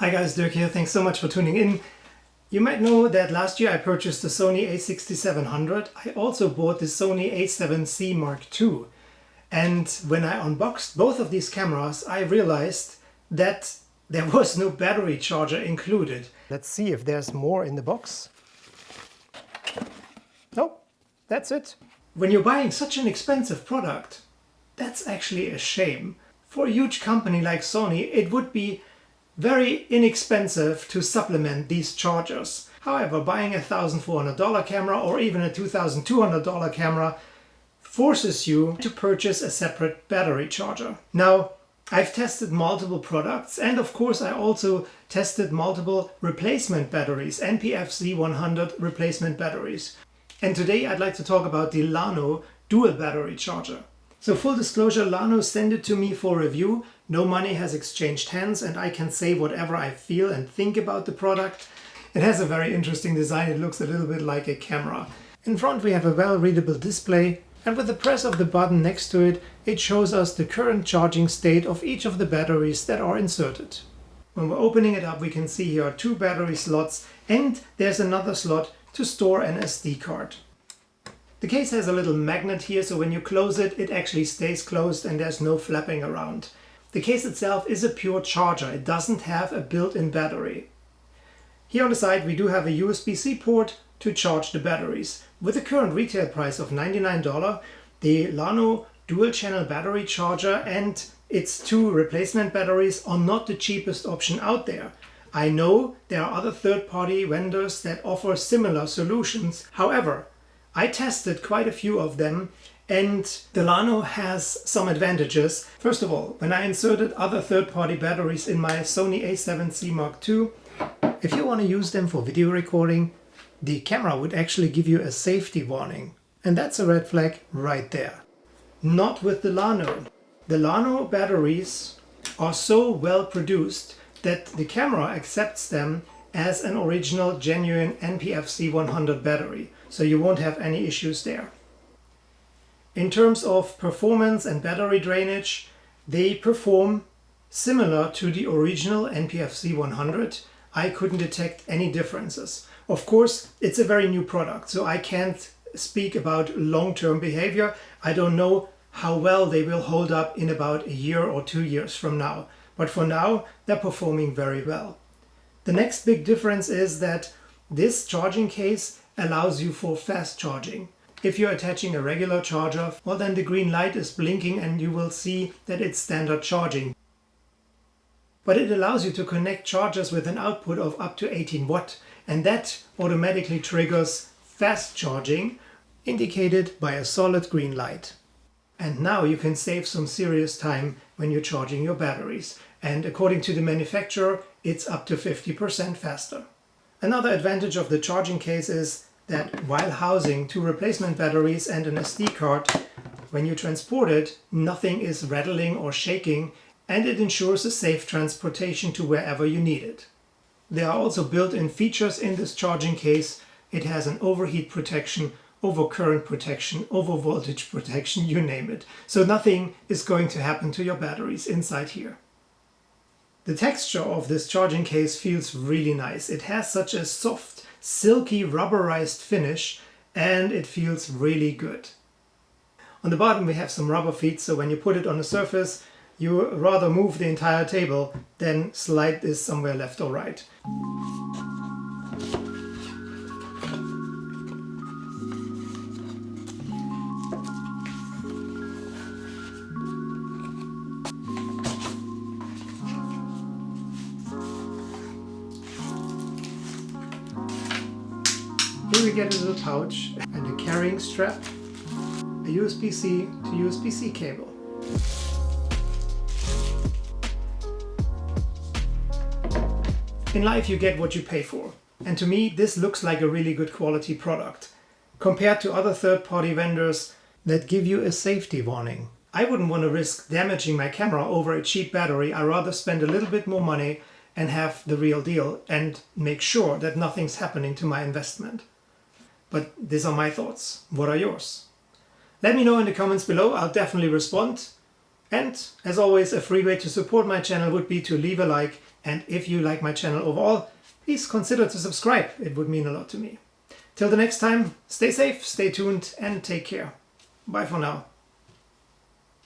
Hi guys, Dirk here. Thanks so much for tuning in. You might know that last year I purchased the Sony a6700. I also bought the Sony a7C Mark II. And when I unboxed both of these cameras, I realized that there was no battery charger included. Let's see if there's more in the box. Nope, that's it. When you're buying such an expensive product, that's actually a shame. For a huge company like Sony, it would be very inexpensive to supplement these chargers. However, buying a $1,400 camera or even a $2,200 camera forces you to purchase a separate battery charger. Now, I've tested multiple products, and of course I also tested multiple replacement batteries, NP-FZ100 replacement batteries. And today I'd like to talk about the LLANO Dual Battery Charger. So full disclosure, LLANO sent it to me for review. No money has exchanged hands and I can say whatever I feel and think about the product. It has a very interesting design. It looks a little bit like a camera. In front we have a well-readable display, and with the press of the button next to it, it shows us the current charging state of each of the batteries that are inserted. When we're opening it up, we can see here are 2 battery slots and there's another slot to store an SD card. The case has a little magnet here, so when you close it, it actually stays closed and there's no flapping around. The case itself is a pure charger. It doesn't have a built-in battery. Here on the side we do have a USB-C port to charge the batteries. With the current retail price of $99, the LLANO Dual Channel Battery Charger and its 2 replacement batteries are not the cheapest option out there. I know there are other third-party vendors that offer similar solutions. However, I tested quite a few of them and the LLANO has some advantages. First of all, when I inserted other third-party batteries in my Sony a7C Mark II, if you want to use them for video recording, the camera would actually give you a safety warning. And that's a red flag right there. Not with the LLANO. The LLANO batteries are so well produced that the camera accepts them as an original genuine NP-FZ100 battery. So you won't have any issues there. In terms of performance and battery drainage, they perform similar to the original NP-FZ100. I couldn't detect any differences. Of course, it's a very new product, so I can't speak about long-term behavior. I don't know how well they will hold up in about a year or 2 years from now. But for now, they're performing very well. The next big difference is that this charging case allows you for fast charging. If you're attaching a regular charger, well then the green light is blinking and you will see that it's standard charging. But it allows you to connect chargers with an output of up to 18 watt, and that automatically triggers fast charging, indicated by a solid green light. And now you can save some serious time when you're charging your batteries. And according to the manufacturer, it's up to 50% faster. Another advantage of the charging case is that while housing 2 replacement batteries and an SD card, when you transport it, nothing is rattling or shaking, and it ensures a safe transportation to wherever you need it. There are also built-in features in this charging case. It has an overheat protection, overcurrent protection, overvoltage protection, you name it. So nothing is going to happen to your batteries inside here. The texture of this charging case feels really nice. It has such a soft, silky, rubberized finish and it feels really good. On the bottom we have some rubber feet, so when you put it on a surface, you rather move the entire table than slide this somewhere left or right. Here we get a little pouch and a carrying strap, a USB-C to USB-C cable. In life you get what you pay for, and to me this looks like a really good quality product compared to other third-party vendors that give you a safety warning. I wouldn't want to risk damaging my camera over a cheap battery. I'd rather spend a little bit more money and have the real deal and make sure that nothing's happening to my investment. But these are my thoughts. What are yours? Let me know in the comments below. I'll definitely respond. And as always, a free way to support my channel would be to leave a like, And if you like my channel overall, please consider to subscribe. It would mean a lot to me. Till the next time, stay safe, stay tuned, and take care. Bye for now.